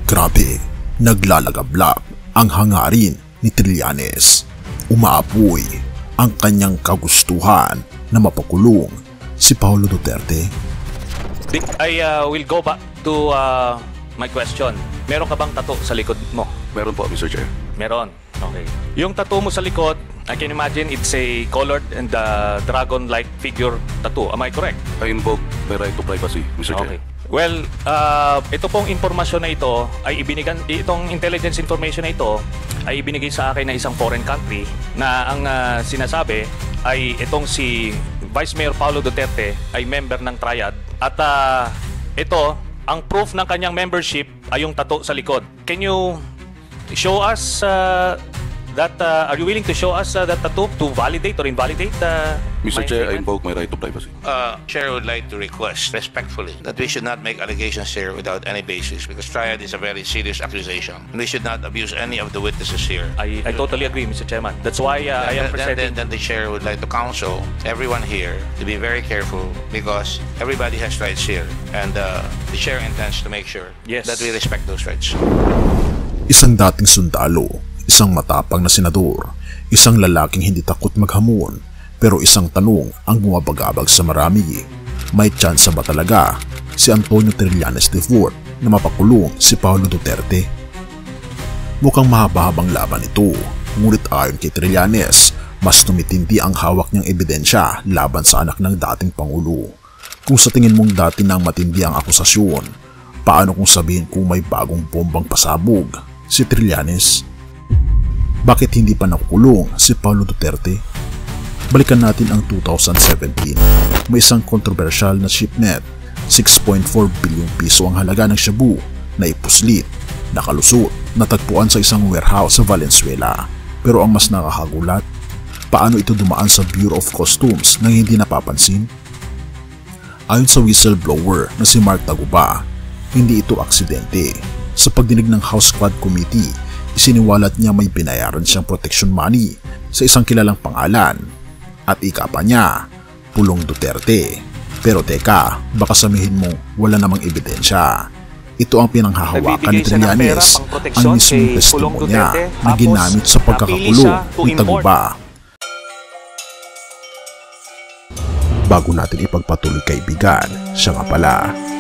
Grabe, naglalagablab ang hangarin ni Trillanes. Umaapoy ang kanyang kagustuhan na mapakulong si Paulo Duterte. I will go back to my question. Meron ka bang tattoo sa likod mo? Meron po, Mr. Chair. Meron. Okay. Yung tattoo mo sa likod, I can imagine it's a colored and dragon-like figure tattoo. Am I correct? I invoke my right to privacy, Mr. Chair. Okay. Well, ito pong informasyon na ito ay itong intelligence information na ito ay ibinigay sa akin na isang foreign country na ang sinasabi ay itong si Vice Mayor Paulo Duterte ay member ng Triad at ito, ang proof ng kanyang membership ay yung tattoo sa likod. Can you show us that, are you willing to show us that tattoo to validate or invalidate Mr. Chair, I invoke my right to privacy. Chair would like to request respectfully that we should not make allegations here without any basis because Triad is a very serious accusation. And we should not abuse any of the witnesses here. I totally agree, Mr. Chairman. That's why I am presenting. Then the Chair would like to counsel everyone here to be very careful because everybody has rights here. And the Chair intends to make sure that we respect those rights. Isang dating sundalo, isang matapang na senador, isang lalaking hindi takot maghamon, pero isang tanong ang bumabagabag sa marami. May tsansa ba talaga si Antonio Trillanes IV na mapakulong si Paulo Duterte? Mukhang mahaba-habang laban ito, ngunit ayon kay Trillanes, mas tumitindi ang hawak niyang ebidensya laban sa anak ng dating Pangulo. Kung sa tingin mong dati nang matindi ang akusasyon, paano kung sabihin kung may bagong bombang pasabog si Trillanes? Bakit hindi pa nakukulong si Paulo Duterte? Balikan natin ang 2017. May isang kontrobersyal na shipment, 6.4 bilyong piso ang halaga ng shabu na ipuslit, nakalusot, natagpuan sa isang warehouse sa Valenzuela. Pero ang mas nakakagulat, paano ito dumaan sa Bureau of Customs nang hindi napapansin? Ayon sa whistleblower na si Mark Taguba, hindi ito aksidente. Sa pagdinig ng House Quad Committee, isiniwalat niya may binayaran siyang protection money sa isang kilalang pangalan at ika pa niya, Pulong Duterte. Pero teka, baka sabihin mo wala namang ebidensya. Ito ang pinanghahawakan ni Trillanes, ang mismong testimonya na ginamit sa pagkakakulong ni Taguba. Bago natin ipagpatuloy kaibigan, siya nga pala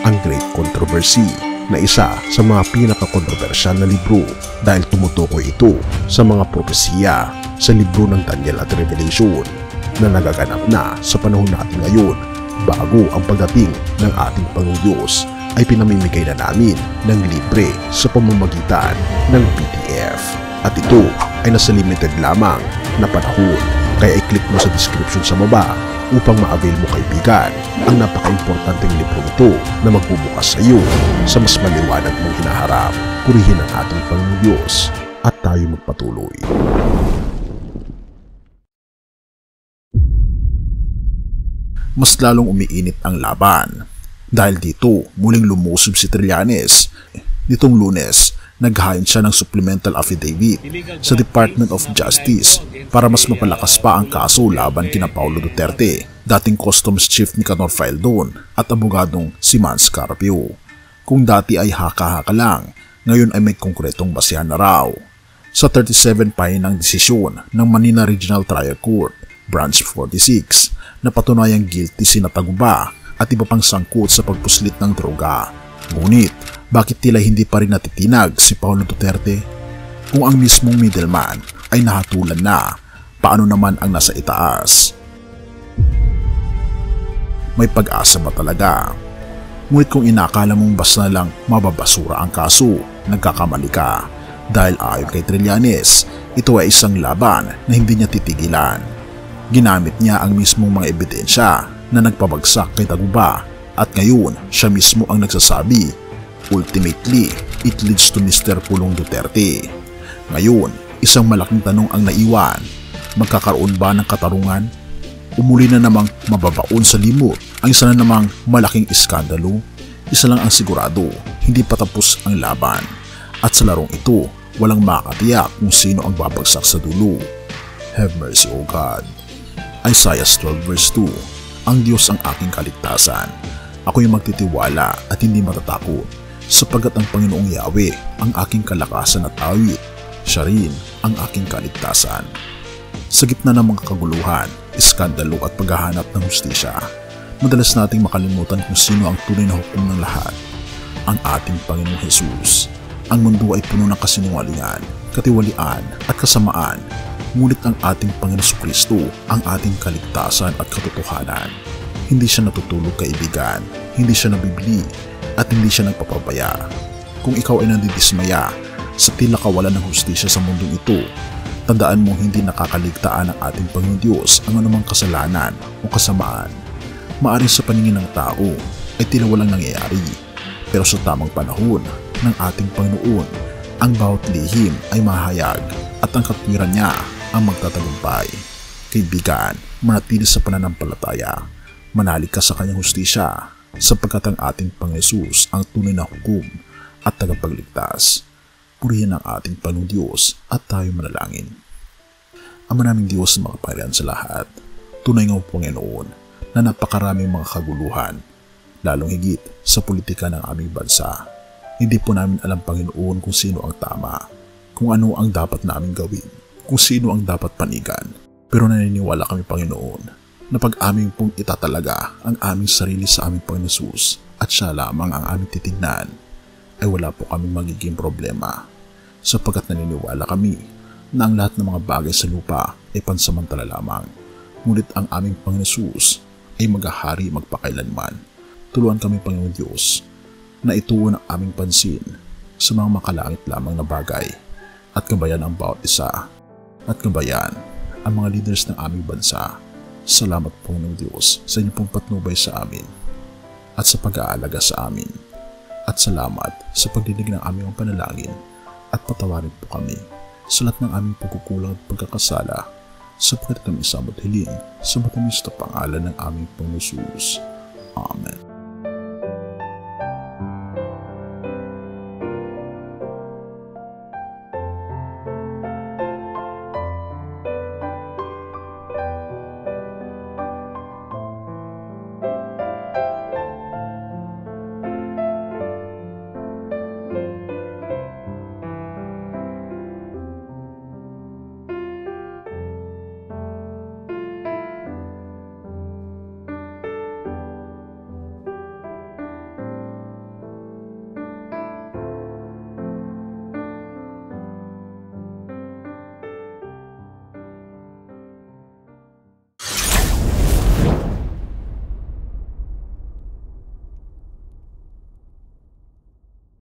ang Great Controversy na isa sa mga pinaka-kontrobersyal na libro dahil tumutukoy ito sa mga propesiya sa libro ng Daniel at Revelation na nagaganap na sa panahon natin ngayon bago ang pagdating ng ating Panginoong Diyos ay pinamimigay na namin ng libre sa pamamagitan ng PDF. At ito ay nasa limited lamang na panahon kaya i-click mo sa description sa baba upang ma-avail mo kaibigan ang napaka-importanteng libro ito na magbubukas sa iyo sa mas maliwanag mong hinaharap. Purihin ang ating Panginoong Diyos at tayo magpatuloy. Mas lalong umiinit ang laban dahil dito muling lumusob si Trillanes. Nitong Lunes, naghain siya ng supplemental affidavit sa Department of Justice para mas mapalakas pa ang kaso laban kina Paulo Duterte, dating Customs Chief Nicanor Faeldon at abogadong si Mans Carpio. Kung dati ay haka-haka lang, ngayon ay may konkretong basihan na raw. Sa 37 pahinang desisyon ng Manila Regional Trial Court, Branch 46, na patunayang guilty sina Taguba at iba pang sangkot sa pagpuslit ng droga. Ngunit, bakit tila hindi pa rin natitinag si Paulo Duterte? Kung ang mismong middleman ay nahatulan na, paano naman ang nasa itaas? May pag-asa ba talaga? Ngunit kung inakala mong basta lang mababasura ang kaso, nagkakamali ka. Dahil ayon kay Trillanes, ito ay isang laban na hindi niya titigilan. Ginamit niya ang mismong mga ebidensya na nagpabagsak kay Taguba at ngayon siya mismo ang nagsasabi, ultimately, it leads to Mr. Pulong Duterte. Ngayon, isang malaking tanong ang naiwan, magkakaroon ba ng katarungan? Umuli na namang mababaon sa limot ang isa na namang malaking iskandalo? Isa lang ang sigurado, hindi pa tapos ang laban. At sa larong ito, walang makakatiyak kung sino ang babagsak sa dulo. Have mercy, O God. Isaiah 12 verse 2, ang Diyos ang aking kaligtasan. Ako'y magtitiwala at hindi matatakot. Sapagkat ang Panginoong Yahweh ang aking kalakasan at awit, siya rin ang aking kaligtasan. Sa gitna ng mga kaguluhan, iskandalo at paghahanap ng hustisya, madalas nating makalimutan kung sino ang tunay na hukom ng lahat, ang ating Panginoong Jesus. Ang mundo ay puno ng kasinungalingan, katiwalian at kasamaan, ngunit ang ating Panginoong Kristo ang ating kaligtasan at katotohanan. Hindi siya natutulog, kaibigan, hindi siya nabibili, at hindi siya nagpapabaya. Kung ikaw ay nandidismaya sa tila kawalan ng hustisya sa mundong ito, tandaan mo hindi nakakaligtaan ng ating Panginoon Diyos ang anumang kasalanan o kasamaan. Maaring sa paningin ng tao ay tila walang nangyayari, pero sa tamang panahon ng ating Panginoon, ang bawat lihim ay mahayag at ang katwiran niya ang magtatagumpay. Kaibigan, manatili sa pananampalataya, manalig ka sa kanyang hustisya, sapagkat ang ating Panginoon Jesus ang tunay na hukom at tagapagligtas. Purihin ang ating Panginoong Diyos at tayo manalangin. Ama naming Diyos na makapangyarihan sa lahat, tunay nga Panginoon na napakaraming mga kaguluhan, lalong higit sa politika ng aming bansa. Hindi po namin alam, Panginoon, kung sino ang tama, kung ano ang dapat namin gawin, kung sino ang dapat panigan. Pero naniniwala kami, Panginoon, na pag aming pong itatalaga ang aming sarili sa aming Panginoon Jesus at siya lamang ang aming titignan, ay wala po kaming magiging problema, sapagkat naniniwala kami na ang lahat ng mga bagay sa lupa ay pansamantala lamang, ngunit ang aming Panginoon Jesus ay maghahari magpakailanman. Tuluan kami, Panginoon Diyos, na ituon ang aming pansin sa mga makalangit lamang na bagay at gabayan ang bawat isa at gabayan ang mga leaders ng aming bansa. Salamat, Panginoong Diyos, sa inyong pong patnubay sa amin at sa pag-aalaga sa amin. At salamat sa pagdinig ng aming panalangin at patawarin po kami sa lahat ng aming pagkukulang at pagkakasala, sapagkat kami samot hiling sa matamis na pangalan ng aming Panginoon Jesus. Amen.